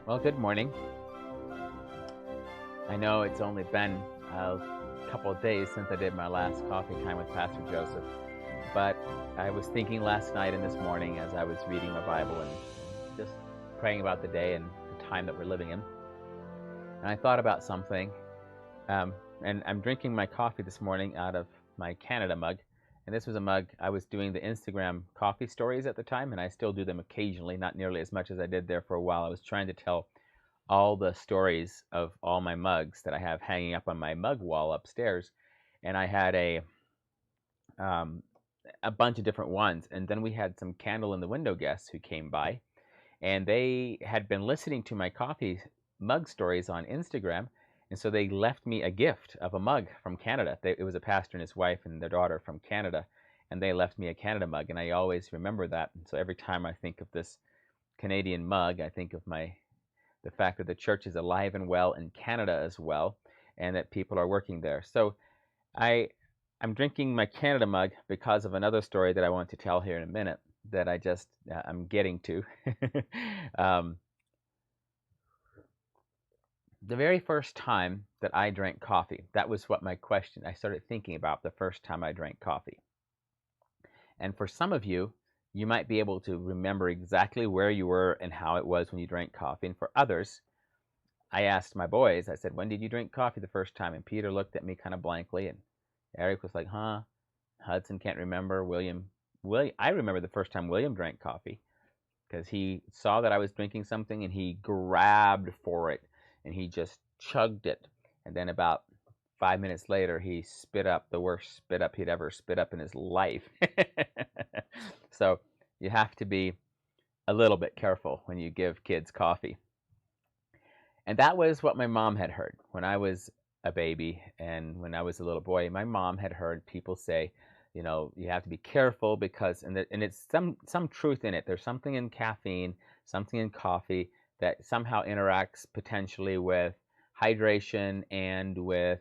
Well, good morning. I know it's only been a couple of days since I did my last coffee time with Pastor Joseph, but I was thinking last night and this morning as I was reading my Bible and just praying about the day and the time that we're living in. And I thought about something, and I'm drinking my coffee this morning out of my Canada mug. And this was a mug. I was doing the Instagram coffee stories at the time, and I still do them occasionally, not nearly as much as I did there for a while. I was trying to tell all the stories of all my mugs that I have hanging up on my mug wall upstairs, and I had um, a bunch of different ones. And then we had some candle in the window guests who came by, and they had been listening to my coffee mug stories on Instagram, and so they left me a gift of a mug from Canada. It was a pastor and his wife and their daughter from Canada, and they left me a Canada mug, and I always remember that. And so every time I think of this Canadian mug, I think of the fact that the church is alive and well in Canada as well, and that people are working there. So I I'm drinking my Canada mug because of another story that I want to tell here in a minute that I'm getting to. um, the very first time that I drank coffee, that was what my question. I started thinking about the first time I drank coffee. And for some of you, you might be able to remember exactly where you were and how it was when you drank coffee. And for others, I asked my boys, I said, when did you drink coffee the first time? And Peter looked at me kind of blankly, and Eric was like, huh? Hudson can't remember. William, I remember the first time William drank coffee because he saw that I was drinking something and he grabbed for it and he just chugged it. And then about 5 minutes later, he spit up the worst spit up he'd ever spit up in his life. So you have to be a little bit careful when you give kids coffee. And that was what my mom had heard when I was a baby and when I was a little boy. My mom had heard people say, you have to be careful because, and it's some truth in it. There's something in caffeine, something in coffee that somehow interacts potentially with hydration and with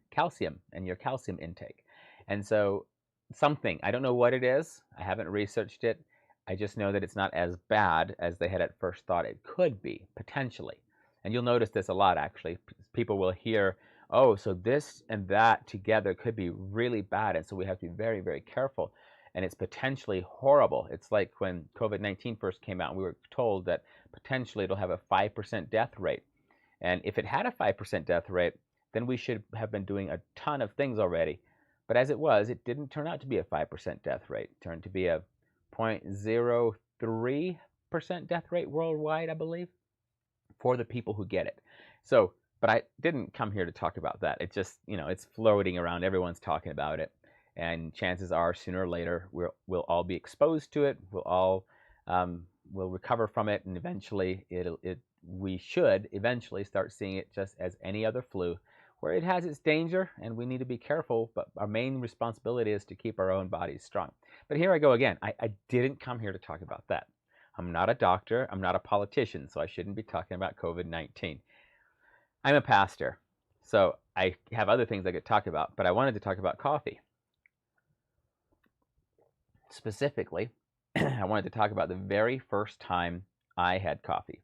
calcium and your calcium intake. And so I don't know what it is. I haven't researched it. I just know that it's not as bad as they had at first thought it could be, potentially. And you'll notice this a lot, actually. People will hear, oh, so this and that together could be really bad, and so we have to be very, very careful. And it's potentially horrible. It's like when COVID-19 first came out, and we were told that potentially it'll have a 5% death rate. And if it had a 5% death rate, then we should have been doing a ton of things already. But as it was, it didn't turn out to be a 5% death rate. It turned to be a 0.03% death rate worldwide, I believe, for the people who get it. So, but I didn't come here to talk about that. It just, it's floating around. Everyone's talking about it. And chances are, sooner or later, we'll all be exposed to it. We'll all will recover from it, and eventually, we should eventually start seeing it just as any other flu, where it has its danger, and we need to be careful. But our main responsibility is to keep our own bodies strong. But here I go again. I didn't come here to talk about that. I'm not a doctor. I'm not a politician, so I shouldn't be talking about COVID-19. I'm a pastor, so I have other things I could talk about, but I wanted to talk about coffee. Specifically, I wanted to talk about the very first time I had coffee.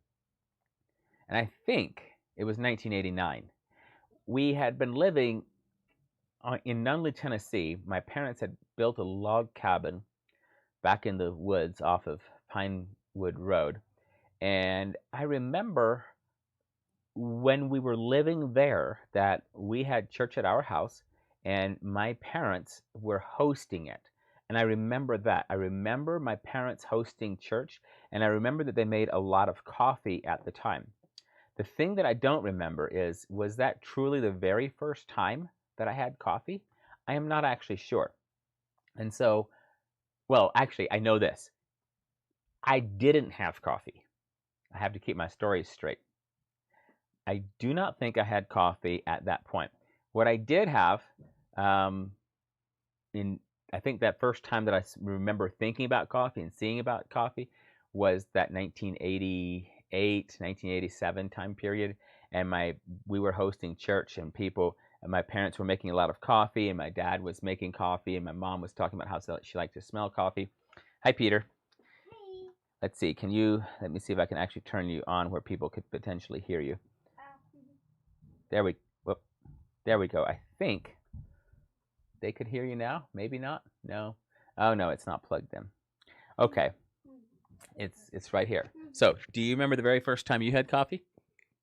And I think it was 1989. We had been living in Nunley, Tennessee. My parents had built a log cabin back in the woods off of Pinewood Road. And I remember when we were living there that we had church at our house and my parents were hosting it. And I remember that. I remember my parents hosting church, and I remember that they made a lot of coffee at the time. The thing that I don't remember is, was that truly the very first time that I had coffee? I am not actually sure. And so, well, actually, I know this. I didn't have coffee. I have to keep my stories straight. I do not think I had coffee at that point. What I did have, I think that first time that I remember thinking about coffee and seeing about coffee was that 1988, 1987 time period. and we were hosting church, and people, and my parents were making a lot of coffee, and my dad was making coffee, and my mom was talking about how she liked to smell coffee. Hi, Peter. Hey. Let's see. Let me see if I can actually turn you on where people could potentially hear you. There we, whoop, there we go. I think they could hear you now. Maybe not. No. Oh no, it's not plugged in. Okay. It's right here. So, do you remember the very first time you had coffee?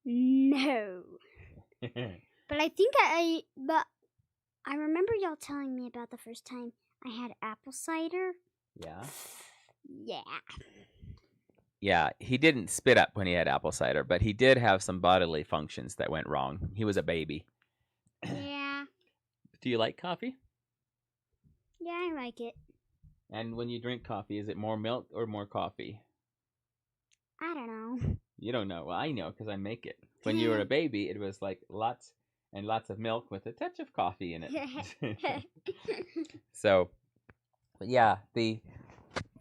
No. But I remember y'all telling me about the first time I had apple cider. Yeah. Yeah. Yeah, he didn't spit up when he had apple cider, but he did have some bodily functions that went wrong. He was a baby. Yeah. Do you like coffee? Yeah, I like it. And when you drink coffee, is it more milk or more coffee? I don't know. You don't know. Well, I know because I make it. When you were a baby, it was like lots and lots of milk with a touch of coffee in it. So, yeah, the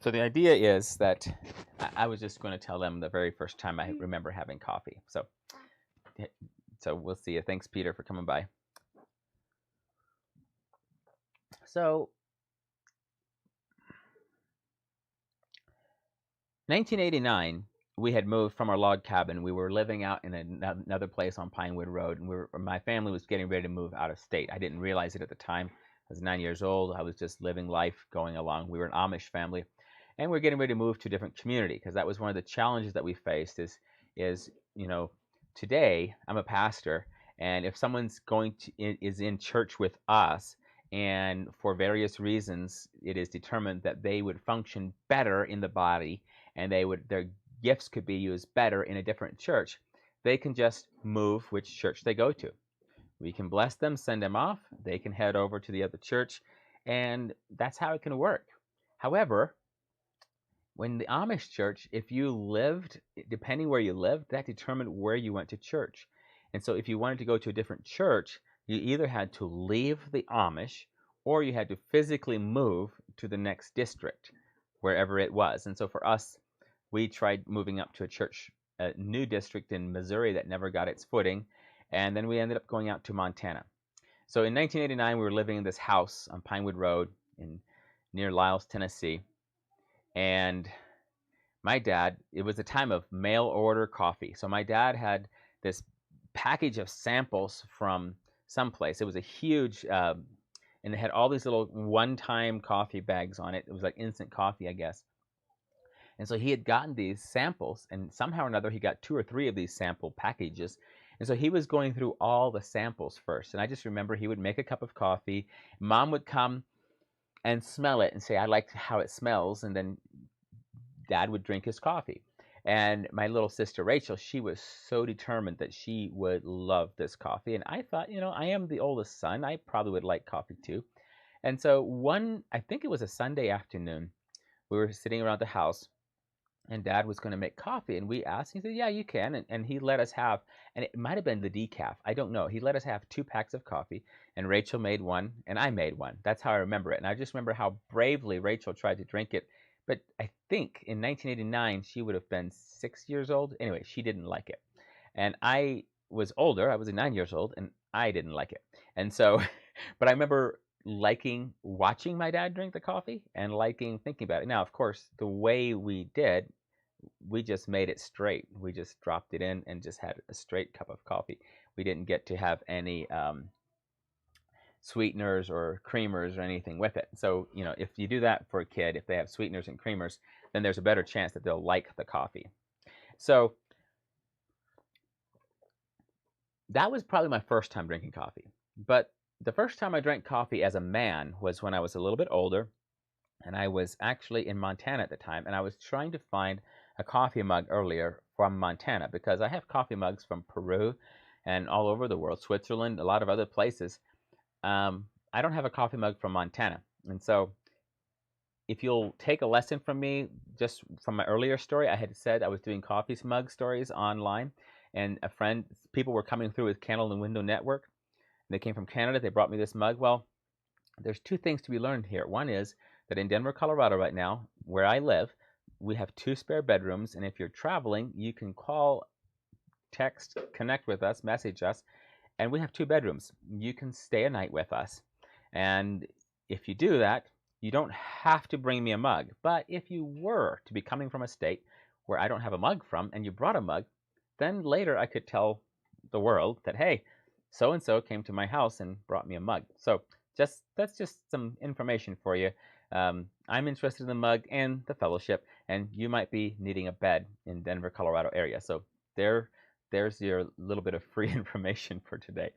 idea is that I was just going to tell them the very first time I remember having coffee. So we'll see you. Thanks, Peter, for coming by. So, 1989, we had moved from our log cabin. We were living out in another place on Pinewood Road, and my family was getting ready to move out of state. I didn't realize it at the time. I was 9 years old. I was just living life, going along. We were an Amish family, and we were getting ready to move to a different community because that was one of the challenges that we faced. Is today I'm a pastor, and if someone's is in church with us, and for various reasons it is determined that they would function better in the body, and their gifts could be used better in a different church, they can just move which church they go to. We can bless them, send them off, they can head over to the other church, and that's how it can work. However, when the Amish church, if you lived, depending where you lived, that determined where you went to church. And so if you wanted to go to a different church, you either had to leave the Amish or you had to physically move to the next district, wherever it was. And so for us, we tried moving up to a new district in Missouri that never got its footing, and then we ended up going out to Montana. So in 1989, we were living in this house on Pinewood Road near Lyles, Tennessee, and my dad, it was a time of mail order coffee. So my dad had this package of samples from someplace. It was a huge, and it had all these little one-time coffee bags on it. It was like instant coffee, I guess. And so he had gotten these samples, and somehow or another he got 2 or 3 of these sample packages. And so he was going through all the samples first. And I just remember he would make a cup of coffee. Mom would come and smell it and say, "I like how it smells." And then Dad would drink his coffee. And my little sister Rachel, she was so determined that she would love this coffee. And I thought, I am the oldest son. I probably would like coffee too. And so I think it was a Sunday afternoon, we were sitting around the house and Dad was going to make coffee. And we asked, he said, "Yeah, you can." And he let us have, and it might have been the decaf. I don't know. He let us have 2 packs of coffee, and Rachel made one, and I made one. That's how I remember it. And I just remember how bravely Rachel tried to drink it. But I think in 1989, she would have been 6 years old. Anyway, she didn't like it. And I was older. I was 9 years old, and I didn't like it. And so, but I remember liking watching my dad drink the coffee and liking thinking about it. Now, of course, the way we did, we just made it straight. We just dropped it in and just had a straight cup of coffee. We didn't get to have any sweeteners or creamers or anything with it. So, if you do that for a kid, if they have sweeteners and creamers, then there's a better chance that they'll like the coffee. So that was probably my first time drinking coffee. But the first time I drank coffee as a man was when I was a little bit older, and I was actually in Montana at the time, and I was trying to find a coffee mug earlier from Montana because I have coffee mugs from Peru and all over the world, Switzerland, a lot of other places. I don't have a coffee mug from Montana. And so if you'll take a lesson from me, just from my earlier story, I had said I was doing coffee mug stories online, and people were coming through with Candle and Window Network. They came from Canada. They brought me this mug. Well, there's 2 things to be learned here. One is that in Denver, Colorado right now, where I live, we have 2 spare bedrooms, and if you're traveling, you can call text, connect with us, message us, and we have 2 bedrooms. You can stay a night with us. And if you do that, you don't have to bring me a mug. But if you were to be coming from a state where I don't have a mug from and you brought a mug, then later I could tell the world that, hey, so and so came to my house and brought me a mug. So that's just some information for you. I'm interested in the mug and the fellowship, and you might be needing a bed in Denver, Colorado area. So there's your little bit of free information for today.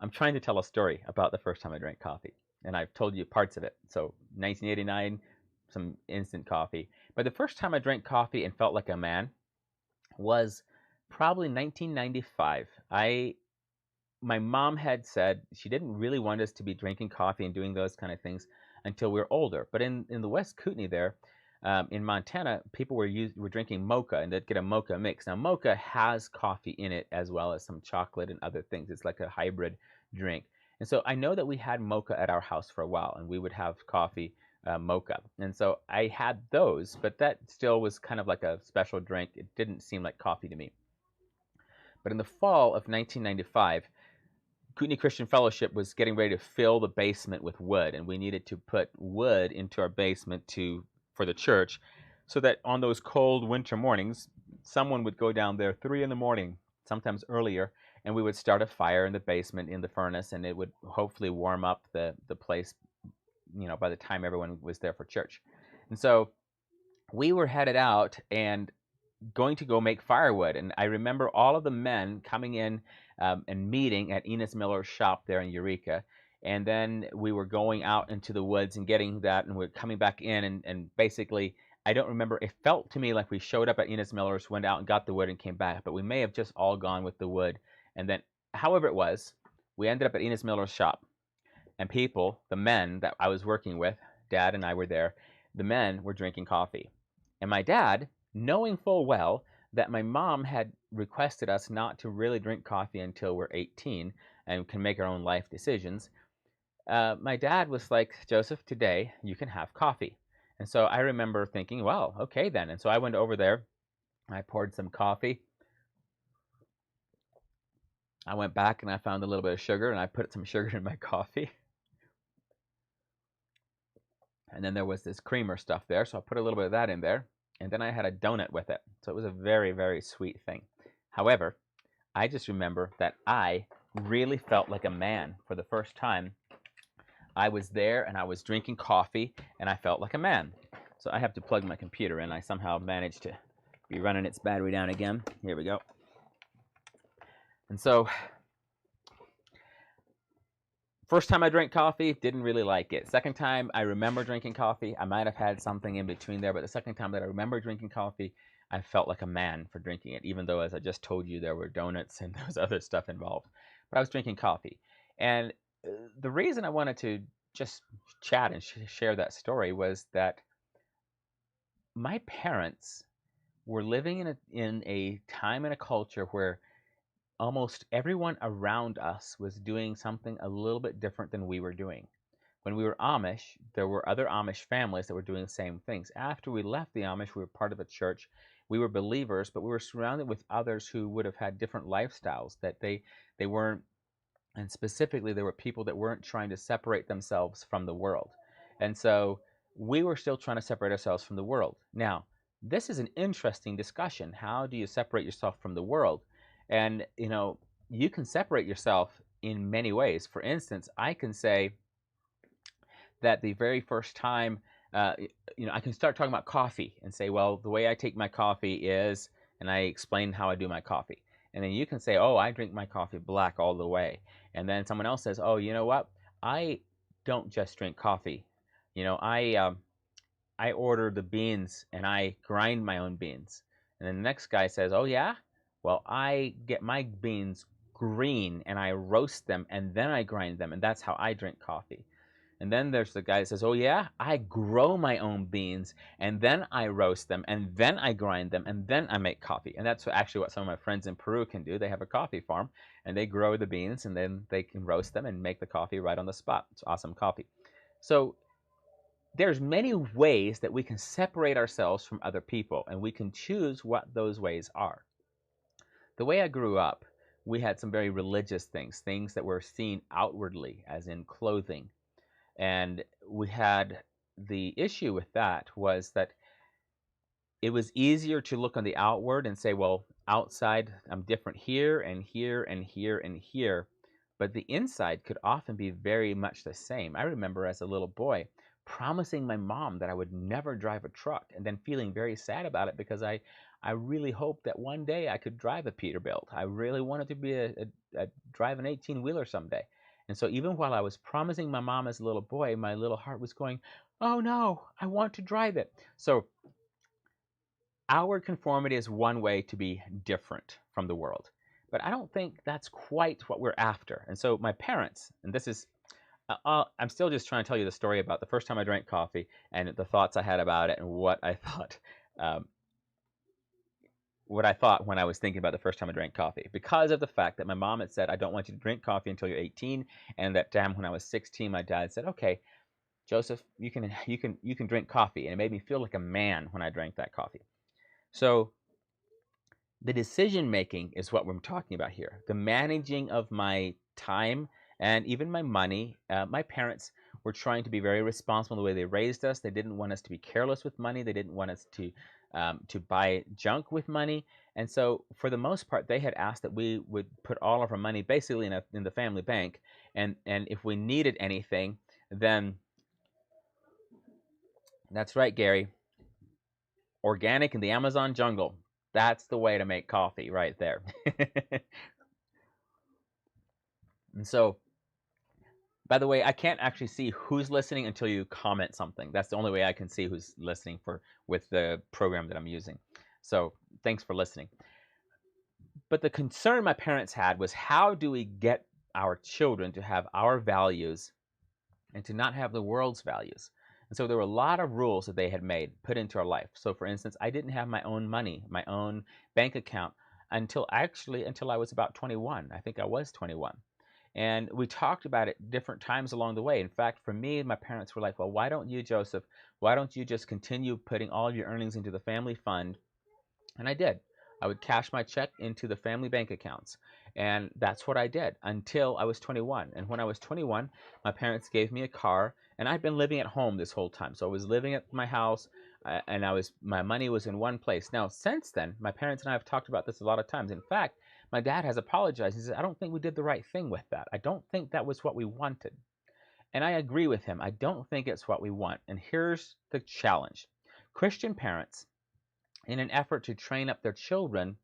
I'm trying to tell a story about the first time I drank coffee, and I've told you parts of it. So 1989, some instant coffee. But the first time I drank coffee and felt like a man was probably 1995. My mom had said she didn't really want us to be drinking coffee and doing those kind of things until we were older. But in the West Kootenai there, in Montana, people were drinking mocha, and they'd get a mocha mix. Now, mocha has coffee in it as well as some chocolate and other things. It's like a hybrid drink. And so I know that we had mocha at our house for a while, and we would have coffee mocha. And so I had those, but that still was kind of like a special drink. It didn't seem like coffee to me. But in the fall of 1995, Kootenai Christian Fellowship was getting ready to fill the basement with wood, and we needed to put wood into our basement for the church, so that on those cold winter mornings, someone would go down there 3 in the morning, sometimes earlier, and we would start a fire in the basement in the furnace, and it would hopefully warm up the place, by the time everyone was there for church. And so we were headed out and going to go make firewood. And I remember all of the men coming in and meeting at Enos Miller's shop there in Eureka. And then we were going out into the woods and getting that, and we're coming back in. And basically, I don't remember. It felt to me like we showed up at Enos Miller's, went out and got the wood and came back. But we may have just all gone with the wood. And then, however it was, we ended up at Enos Miller's shop. And people, the men that I was working with, Dad and I were there, the men were drinking coffee. And my dad, knowing full well that my mom had requested us not to really drink coffee until we're 18 and can make our own life decisions, my dad was like, Joseph, today you can have coffee. And so I remember thinking, well, okay then. And so I went over there, I poured some coffee. I went back and I found a little bit of sugar, and I put some sugar in my coffee. And then there was this creamer stuff there, so I put a little bit of that in there. And then I had a donut with it. So it was a very, very sweet thing. However, I just remember that I really felt like a man for the first time. I was there and I was drinking coffee and I felt like a man. So I have to plug my computer in. I somehow managed to be running its battery down again. Here we go. And so, first time I drank coffee, didn't really like it. Second time, I remember drinking coffee. I might have had something in between there, but the second time that I remember drinking coffee, I felt like a man for drinking it, even though, as I just told you, there were donuts and there was other stuff involved. But I was drinking coffee. And the reason I wanted to just chat and share that story was that my parents were living in a time and a culture where almost everyone around us was doing something a little bit different than we were doing. When we were Amish, there were other Amish families that were doing the same things. After we left the Amish, we were part of a church. We were believers, but we were surrounded with others who would have had different lifestyles, that they weren't, and specifically there were people that weren't trying to separate themselves from the world. And so we were still trying to separate ourselves from the world. Now, this is an interesting discussion. How do you separate yourself from the world? And, you can separate yourself in many ways. For instance, I can say that the very first time, I can start talking about coffee and say, well, the way I take my coffee is, and I explain how I do my coffee. And then you can say, oh, I drink my coffee black all the way. And then someone else says, oh, you know what? I don't just drink coffee. I order the beans and I grind my own beans. And then the next guy says, oh, yeah? Well, I get my beans green and I roast them and then I grind them, and that's how I drink coffee. And then there's the guy that says, oh yeah, I grow my own beans and then I roast them and then I grind them and then I make coffee. And that's actually what some of my friends in Peru can do. They have a coffee farm and they grow the beans and then they can roast them and make the coffee right on the spot. It's awesome coffee. So there's many ways that we can separate ourselves from other people, and we can choose what those ways are. The way I grew up, we had some very religious things, things that were seen outwardly, as in clothing. And we had the issue with that was that it was easier to look on the outward and say, well, outside I'm different here and here and here and here. But the inside could often be very much the same. I remember as a little boy promising my mom that I would never drive a truck and then feeling very sad about it because I really hoped that one day I could drive a Peterbilt. I really wanted to be drive an 18-wheeler someday. And so even while I was promising my mom as a little boy, my little heart was going, oh no, I want to drive it. So outward conformity is one way to be different from the world. But I don't think that's quite what we're after. And so my parents, and this is, I'm still just trying to tell you the story about the first time I drank coffee and the thoughts I had about it and um, what I thought when I was thinking about the first time I drank coffee. Because of the fact that my mom had said, I don't want you to drink coffee until you're 18. And that time when I was 16, my dad said, okay, Joseph, you can drink coffee. And it made me feel like a man when I drank that coffee. So the decision making is what we're talking about here. The managing of my time and even my money. My parents were trying to be very responsible in the way they raised us. They didn't want us to be careless with money. They didn't want us to buy junk with money. And so, for the most part, they had asked that we would put all of our money basically in the family bank. And if we needed anything, then that's right, Gary. Organic in the Amazon jungle. That's the way to make coffee right there. And so, by the way, I can't actually see who's listening until you comment something. That's the only way I can see who's listening with the program that I'm using. So thanks for listening. But the concern my parents had was, how do we get our children to have our values and to not have the world's values? And so there were a lot of rules that they had put into our life. So for instance, I didn't have my own money, my own bank account until I was about 21. I think I was 21. And we talked about it different times along the way. In fact, for me, my parents were like, well, why don't you, Joseph, why don't you just continue putting all of your earnings into the family fund? And I did. I would cash my check into the family bank accounts. And that's what I did until I was 21. And when I was 21, my parents gave me a car, and I'd been living at home this whole time. So I was living at my house, and my money was in one place. Now, since then, my parents and I have talked about this a lot of times. In fact, my dad has apologized. He said, I don't think we did the right thing with that. I don't think that was what we wanted. And I agree with him. I don't think it's what we want. And here's the challenge. Christian parents, in an effort to train up their children,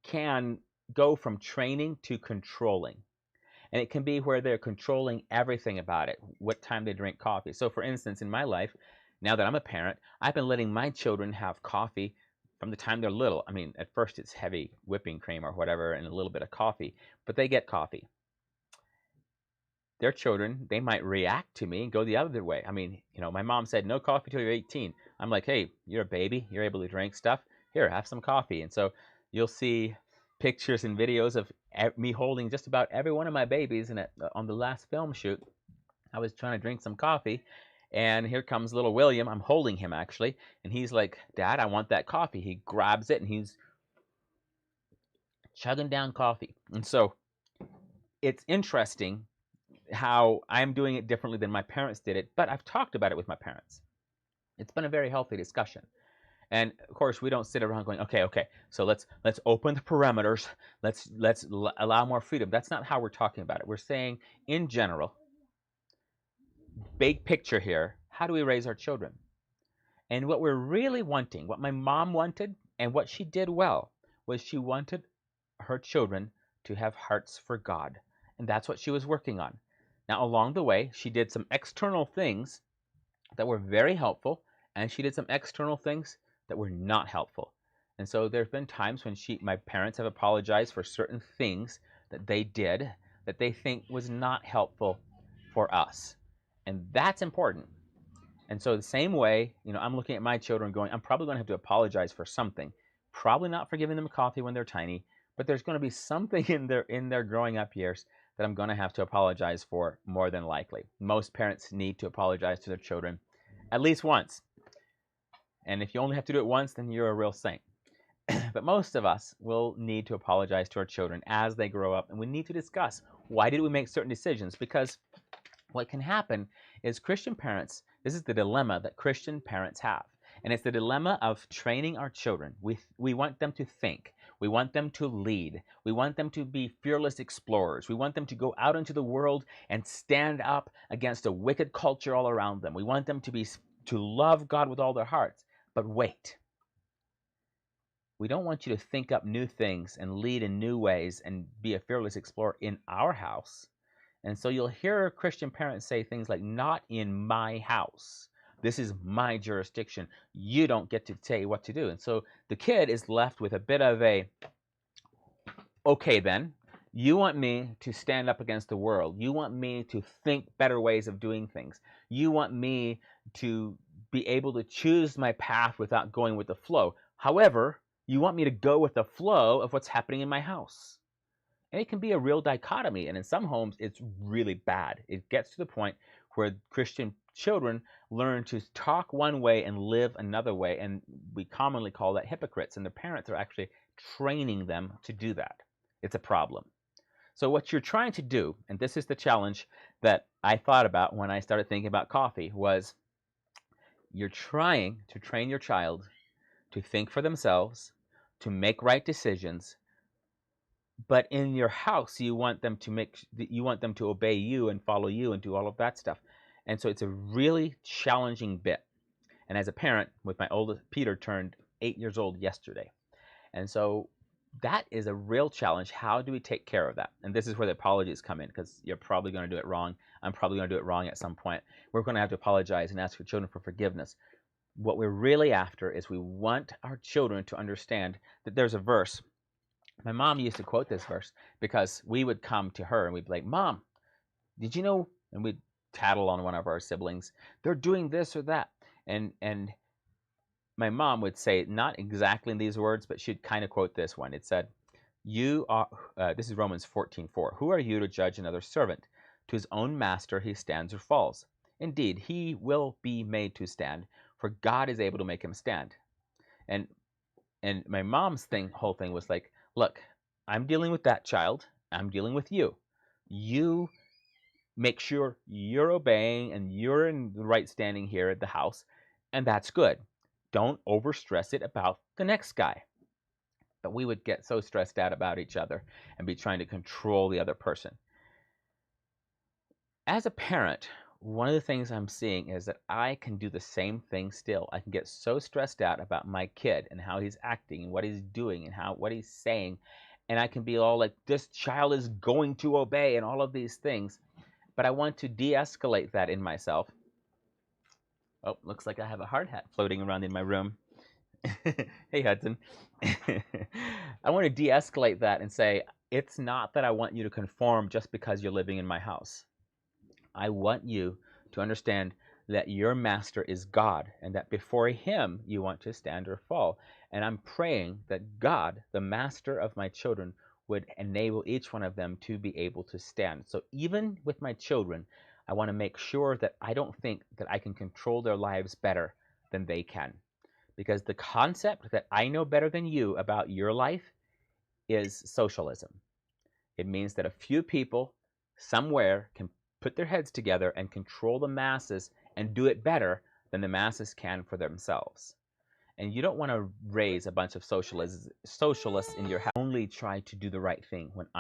can go from training to controlling. And it can be where they're controlling everything about it, what time they drink coffee. So for instance, in my life, now that I'm a parent, I've been letting my children have coffee from the time they're little. I mean, at first it's heavy whipping cream or whatever and a little bit of coffee, but they get coffee. Their children, they might react to me and go the other way. I mean, my mom said, no coffee till you're 18. I'm like, hey, you're a baby. You're able to drink stuff. Here, have some coffee. And so you'll see pictures and videos of me holding just about every one of my babies. And on the last film shoot, I was trying to drink some coffee. And here comes little William. I'm holding him, actually. And he's like, Dad, I want that coffee. He grabs it, and he's chugging down coffee. And so it's interesting how I'm doing it differently than my parents did it, but I've talked about it with my parents. It's been a very healthy discussion. And of course, we don't sit around going, okay, so let's open the perimeters. Let's allow more freedom. That's not how we're talking about it. We're saying, in general, big picture here, how do we raise our children? And what we're really wanting, what my mom wanted, and what she did well, was she wanted her children to have hearts for God. And that's what she was working on. Now, along the way, she did some external things that were very helpful, and she did some external things that were not helpful. And so there have been times when my parents have apologized for certain things that they did that they think was not helpful for us. And that's important. And so the same way, I'm looking at my children going, I'm probably going to have to apologize for something. Probably not for giving them coffee when they're tiny, but there's going to be something in their growing up years that I'm going to have to apologize for, more than likely. Most parents need to apologize to their children at least once. And if you only have to do it once, then you're a real saint. But most of us will need to apologize to our children as they grow up, and we need to discuss why did we make certain decisions, because what can happen is Christian parents, this is the dilemma that Christian parents have. And it's the dilemma of training our children. We want them to think. We want them to lead. We want them to be fearless explorers. We want them to go out into the world and stand up against a wicked culture all around them. We want them to love God with all their hearts. But wait. We don't want you to think up new things and lead in new ways and be a fearless explorer in our house. And so you'll hear Christian parents say things like, not in my house. This is my jurisdiction. You don't get to say what to do. And so the kid is left with a bit of a, okay then, you want me to stand up against the world. You want me to think better ways of doing things. You want me to be able to choose my path without going with the flow. However, you want me to go with the flow of what's happening in my house. And it can be a real dichotomy. And in some homes, it's really bad. It gets to the point where Christian children learn to talk one way and live another way. And we commonly call that hypocrites. And their parents are actually training them to do that. It's a problem. So what you're trying to do, and this is the challenge that I thought about when I started thinking about coffee, was you're trying to train your child to think for themselves, to make right decisions. But in your house, you want them to obey you and follow you and do all of that stuff. And so it's a really challenging bit. And as a parent, with my oldest, Peter turned 8 years old yesterday. And so that is a real challenge. How do we take care of that? And this is where the apologies come in, because you're probably going to do it wrong. I'm probably going to do it wrong at some point. We're going to have to apologize and ask your children for forgiveness. What we're really after is we want our children to understand that there's a verse. My mom used to quote this verse because we would come to her and we'd be like, Mom, did you know? And we'd tattle on one of our siblings. They're doing this or that. And my mom would say, not exactly in these words, but she'd kind of quote this one. It said, "You are," this is Romans 14:4. "Who are you to judge another servant? To his own master he stands or falls. Indeed, he will be made to stand, for God is able to make him stand." And my mom's whole thing was like, look, I'm dealing with that child. I'm dealing with you. You make sure you're obeying and you're in the right standing here at the house, and that's good. Don't overstress it about the next guy. But we would get so stressed out about each other and be trying to control the other person. As a parent, one of the things I'm seeing is that I can do the same thing still. I can get so stressed out about my kid and how he's acting and what he's doing and what he's saying. And I can be all like, this child is going to obey and all of these things. But I want to de-escalate that in myself. Oh, looks like I have a hard hat floating around in my room. Hey, Hudson. I want to de-escalate that and say, it's not that I want you to conform just because you're living in my house. I want you to understand that your master is God and that before him you want to stand or fall. And I'm praying that God, the master of my children, would enable each one of them to be able to stand. So even with my children, I want to make sure that I don't think that I can control their lives better than they can. Because the concept that I know better than you about your life is socialism. It means that a few people somewhere can put their heads together and control the masses and do it better than the masses can for themselves. And you don't want to raise a bunch of socialists in your house. Only try to do the right thing when I'm